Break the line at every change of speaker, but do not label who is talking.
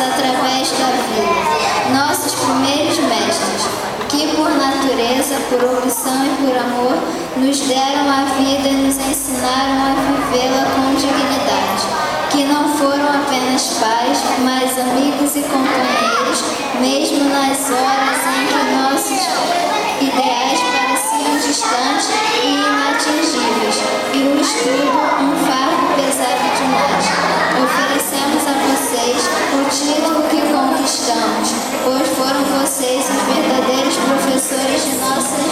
através da vida. Nossos primeiros mestres, que por natureza, por opção e por amor, nos deram a vida e nos ensinaram a vivê-la com dignidade, que não foram apenas pais, mas amigos e companheiros, mesmo nas horas em que nossos ideais pareciam distantes e inatingíveis, e o estudo um fardo pesado demais. Oferecemos a vocês o título que conquistamos, pois foram vocês os verdadeiros professores de nossa